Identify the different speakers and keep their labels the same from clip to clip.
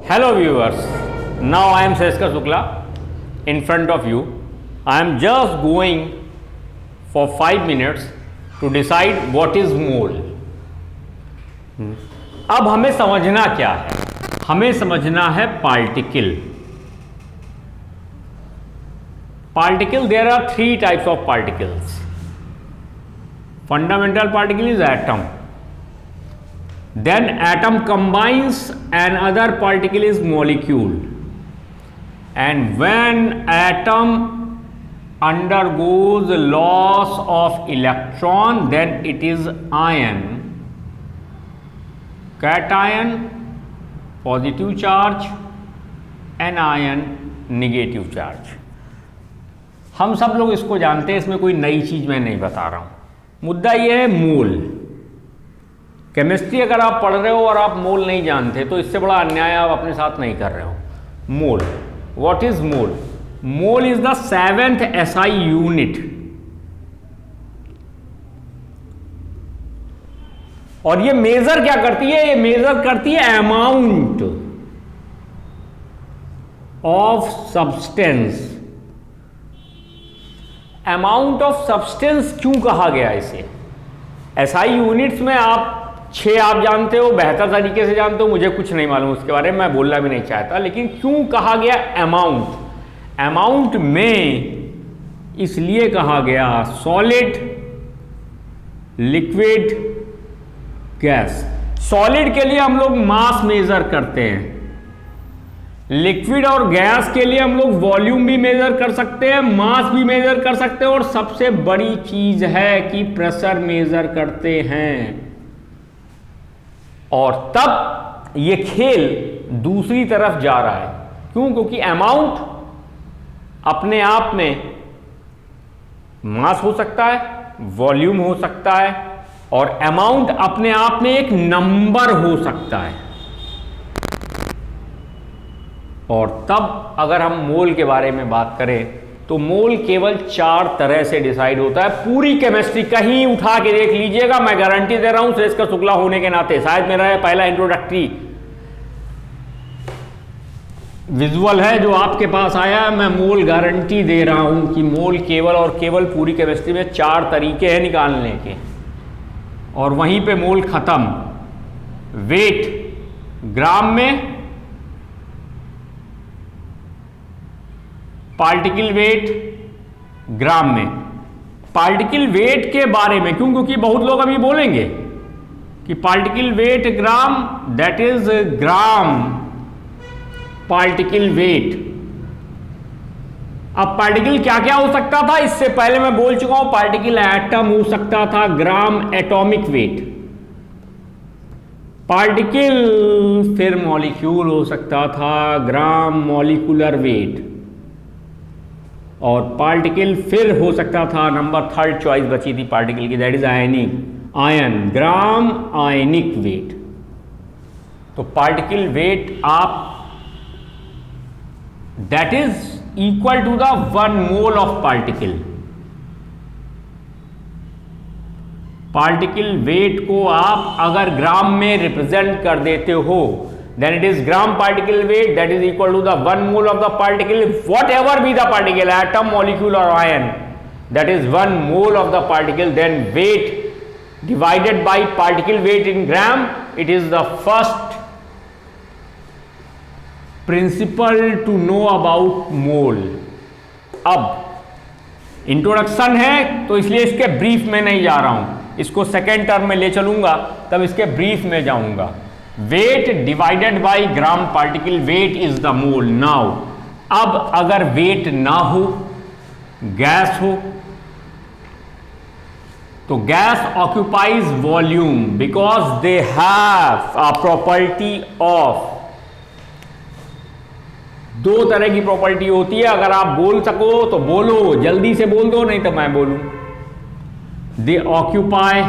Speaker 1: Hello viewers, now I am Seskar Shukla in front of you. I am just going for 5 minutes to decide what is mole. अब हमें समझना क्या है? हमें समझना है particle. Particle, there are 3 types of particles. Fundamental particle is atom. Then atom combines and other particle is molecule, and when atom undergoes loss of electron, then it is ion, cation, positive charge, anion, negative charge. हम सब लोग इसको जानते हैं, इसमें कोई नई चीज मैं नहीं बता रहा हूं. मुद्दा यह है मोल. केमिस्ट्री अगर आप पढ़ रहे हो और आप मोल नहीं जानते तो इससे बड़ा अन्याय आप अपने साथ नहीं कर रहे हो. Mole, what is mole? Mole is the 7th SI unit. और ये मेजर क्या करती है? ये मेजर करती है amount of substance. Amount of substance क्यों कहा गया इसे? SI यूनिट्स में आप 6 आप जानते हो, बेहतर तरीके से जानते हो, मुझे कुछ नहीं मालूम उसके बारे में, मैं बोलना भी नहीं चाहता. लेकिन क्यों कहा गया अमाउंट? अमाउंट में इसलिए कहा गया सॉलिड, लिक्विड, गैस. सॉलिड के लिए हम लोग मास मेजर करते हैं, लिक्विड और गैस के लिए हम लोग वॉल्यूम भी मेजर कर सकते हैं, मास भी मेजर कर सकते हैं, और सबसे बड़ी चीज है कि प्रेशर मेजर करते हैं. और तब ये खेल दूसरी तरफ जा रहा है. क्यों? क्योंकि अमाउंट अपने आप में मास हो सकता है, वॉल्यूम हो सकता है, और अमाउंट अपने आप में एक नंबर हो सकता है. और तब अगर हम मोल के बारे में बात करें तो मोल केवल 4 तरह से डिसाइड होता है. पूरी केमिस्ट्री कहीं उठा के देख लीजिएगा, मैं गारंटी दे रहा हूं सेस्कर शुक्ला होने के नाते. शायद मेरा यह पहला इंट्रोडक्टरी विजुअल है जो आपके पास आया है. मैं मोल गारंटी दे रहा हूं कि मोल केवल और केवल पूरी केमिस्ट्री में 4 तरीके हैं निकालने के, और वहीं पे मोल खत्म. वेट ग्राम में, पार्टिकल वेट ग्राम में. पार्टिकल वेट के बारे में क्यों? क्योंकि बहुत लोग अभी बोलेंगे कि particle weight gram, that is gram particle weight. अब पार्टिकल क्या क्या हो सकता था? इससे पहले मैं बोल चुका हूं. पार्टिकल एटम हो सकता था, ग्राम एटॉमिक वेट. पार्टिकल फिर मॉलिक्यूल हो सकता था, ग्राम मॉलिक्यूलर वेट. और पार्टिकल फिर हो सकता था, नंबर 3rd चॉइस बची थी पार्टिकल की, that is ionic, ion, gram ionic weight. तो पार्टिकल वेट आप that is equal to the 1 mole of particle. Particle weight को आप अगर ग्राम में रिप्रेजेंट कर देते हो, then it is gram particle weight that is equal to the 1 mole of the particle, whatever be the particle, atom, molecule or ion, that is 1 mole of the particle. Then weight divided by particle weight in gram, it is the first principle to know about mole. अब introduction है तो इसलिए इसके brief में नहीं जा रहा हूं, इसको सेकेंड टर्म में ले चलूंगा, तब इसके ब्रीफ में जाऊंगा. Weight divided by gram particle weight is the mole. Now अब अगर वेट ना हो, गैस हो, तो gas occupies volume because they have a property of. 2 तरह की प्रॉपर्टी होती है. अगर आप बोल सको तो बोलो, जल्दी से बोल दो, नहीं तो मैं बोलूं. They occupy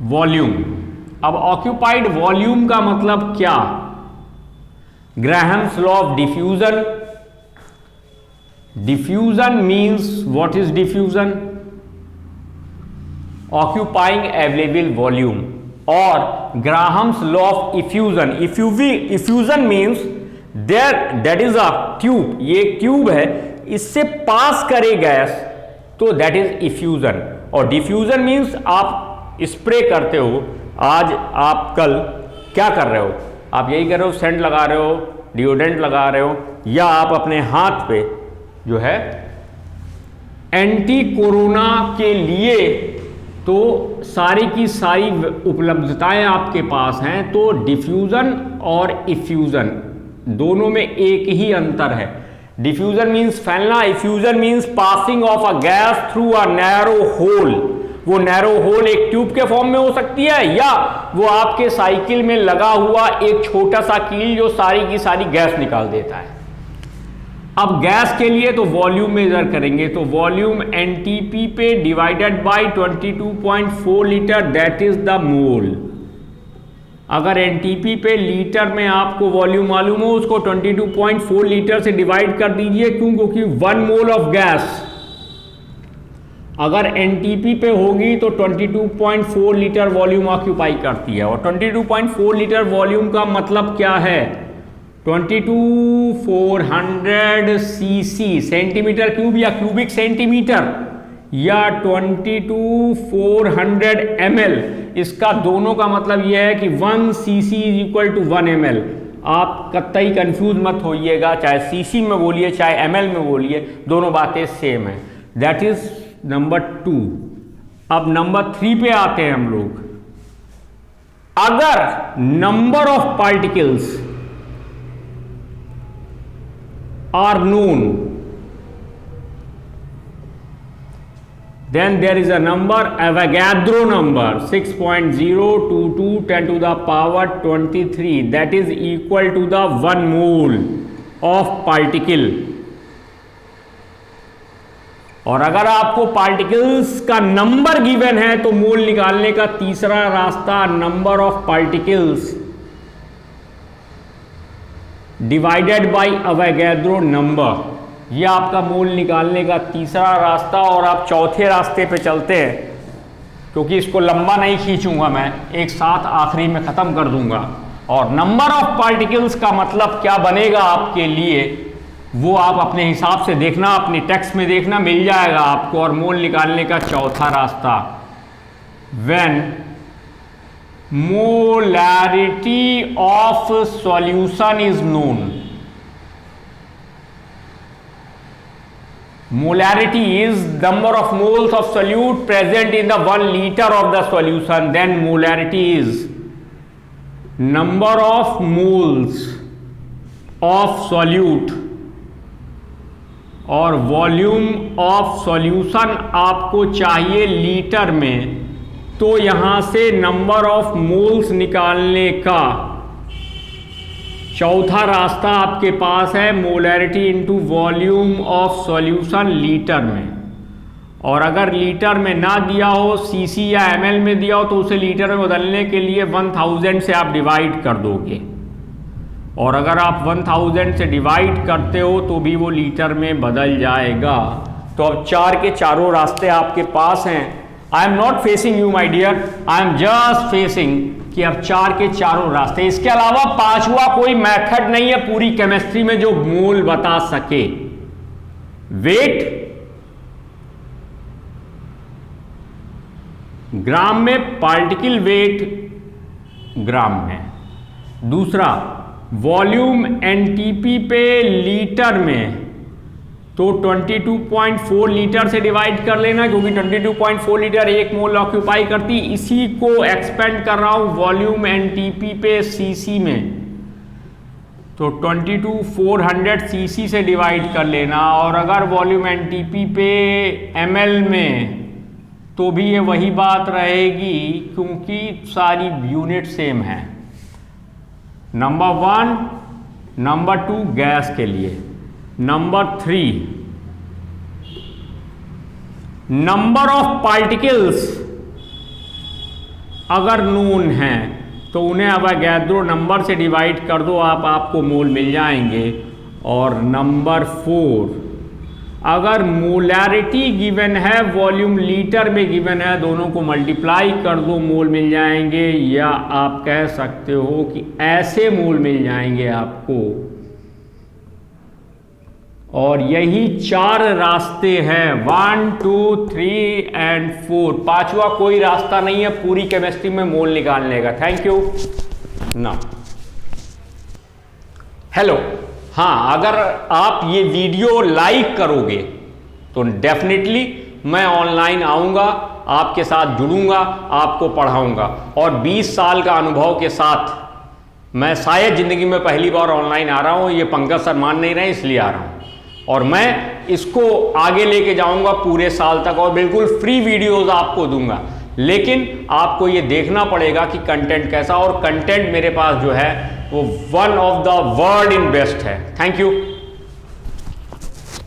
Speaker 1: volume. अब ऑक्यूपाइड वॉल्यूम का मतलब क्या? Graham's law of diffusion. Diffusion means, what is diffusion? Occupying available volume. और Graham's law of effusion, effusion means there that is a tube, ये एक ट्यूब है, इससे पास करे गैस तो दैट इज इफ्यूजन। और डिफ्यूजन मीन्स आप spray करते हो, आज आप कल क्या कर रहे हो, आप यही कर रहे हो, सेंट लगा रहे हो, डिओड्रेंट लगा रहे हो, या आप अपने हाथ पे जो है एंटी कोरोना के लिए तो सारी की सारी उपलब्धताएं आपके पास हैं। तो डिफ्यूजन और इफ्यूजन दोनों में एक ही अंतर है। डिफ्यूजन मीन्स फैलना, effusion means passing of a gas through a narrow hole. वो नैरो होल एक ट्यूब के फॉर्म में हो सकती है, या वो आपके साइकिल में लगा हुआ एक छोटा सा कील जो सारी की सारी गैस निकाल देता है। अब गैस के लिए तो वॉल्यूम मेजर करेंगे, तो वॉल्यूम एनटीपी पे divided by 22.4 litre, that is the मोल। अगर एनटीपी पे लीटर में आपको वॉल्यूम मालूम हो, उसको 22.4 लीटर से डिवाइड कर दीजिए, क्यों? क्योंकि 1 मोल ऑफ गैस अगर एनटीपी पे होगी तो 22.4 लीटर वॉल्यूम ऑक्यूपाई करती है। और 22.4 लीटर वॉल्यूम का मतलब क्या है? 22,400 सीसी, सेंटीमीटर क्यूब या क्यूबिक सेंटीमीटर, या 22,400 ml। इसका दोनों का मतलब यह है कि 1 CC is equal to 1 ml। आप कतई कंफ्यूज मत होइएगा, चाहे सीसी में बोलिए चाहे ml में बोलिए, दोनों बातें सेम है। That is number 2। अब नंबर 3 पे आते हैं हम लोग। अगर number of particles are known, then there is a number, Avogadro number 6.022 10 to the power 23, that is equal to the 1 mole of particle। और अगर आपको पार्टिकल्स का नंबर गिवन है तो मोल निकालने का तीसरा रास्ता number of particles divided by Avogadro number, यह आपका मोल निकालने का तीसरा रास्ता। और आप चौथे रास्ते पे चलते हैं, क्योंकि इसको लंबा नहीं खींचूंगा मैं, एक साथ आखिरी में ख़त्म कर दूंगा। और नंबर ऑफ पार्टिकल्स का मतलब क्या बनेगा आपके लिए, वो आप अपने हिसाब से देखना, अपने टेक्स्ट में देखना, मिल जाएगा आपको। और मोल निकालने का चौथा रास्ता, when molarity of solution is known, molarity is number of moles of solute present in the 1 liter of the solution, then molarity is number of moles of solute। और वॉल्यूम ऑफ सॉल्यूशन आपको चाहिए litre में, तो यहां से number of moles निकालने का चौथा रास्ता आपके पास है, molarity into volume of solution litre में। और अगर लीटर में ना दिया हो, सीसी या एमएल में दिया हो, तो उसे लीटर में बदलने के लिए 1000 से आप डिवाइड कर दोगे। और अगर आप 1000 से डिवाइड करते हो तो भी वो लीटर में बदल जाएगा। तो अब 4 के चारों रास्ते आपके पास हैं। I am not facing you my dear, I am just facing कि अब 4 के चारों रास्ते। इसके अलावा 5वां कोई मेथड नहीं है पूरी केमिस्ट्री में जो मोल बता सके। वेट ग्राम में, पार्टिकल वेट ग्राम में। दूसरा वॉल्यूम एनटीपी पे लीटर में, तो 22.4 लीटर से डिवाइड कर लेना, क्योंकि 22.4 लीटर 1 मोल ऑक्यूपाई करती। इसी को एक्सपेंड कर रहा हूं वॉल्यूम एनटीपी पे सीसी में, तो 22,400 सीसी से डिवाइड कर लेना। और अगर वॉल्यूम एनटीपी पे एमएल में, तो भी ये वही बात रहेगी, क्योंकि सारी यूनिट सेम है। नंबर 1, नंबर 2 गैस के लिए। नंबर 3, नंबर ऑफ पार्टिकल्स अगर नोन हैं तो उन्हें अवोगाड्रो नंबर से डिवाइड कर दो, आपको मोल मिल जाएंगे। और नंबर 4, अगर मोलैरिटी गिवन है, वॉल्यूम लीटर में गिवन है, दोनों को मल्टीप्लाई कर दो, मोल मिल जाएंगे। या आप कह सकते हो कि ऐसे मोल मिल जाएंगे आपको। और यही 4 रास्ते हैं, 1 2 3 एंड 4। 5वां कोई रास्ता नहीं है पूरी केमिस्ट्री में मोल निकालने का। थैंक यू ना। हेलो, हाँ, अगर आप ये वीडियो लाइक करोगे तो डेफिनेटली मैं ऑनलाइन आऊँगा, आपके साथ जुड़ूंगा, आपको पढ़ाऊँगा। और 20 साल का अनुभव के साथ मैं शायद ज़िंदगी में पहली बार ऑनलाइन आ रहा हूँ। ये पंकज सर मान नहीं रहे इसलिए आ रहा हूँ। और मैं इसको आगे लेके जाऊँगा पूरे साल तक और बिल्कुल फ्री वीडियोज़ आपको दूंगा। लेकिन आपको ये देखना पड़ेगा कि कंटेंट कैसा, और कंटेंट मेरे पास जो है वो one of the world in best है। Thank you.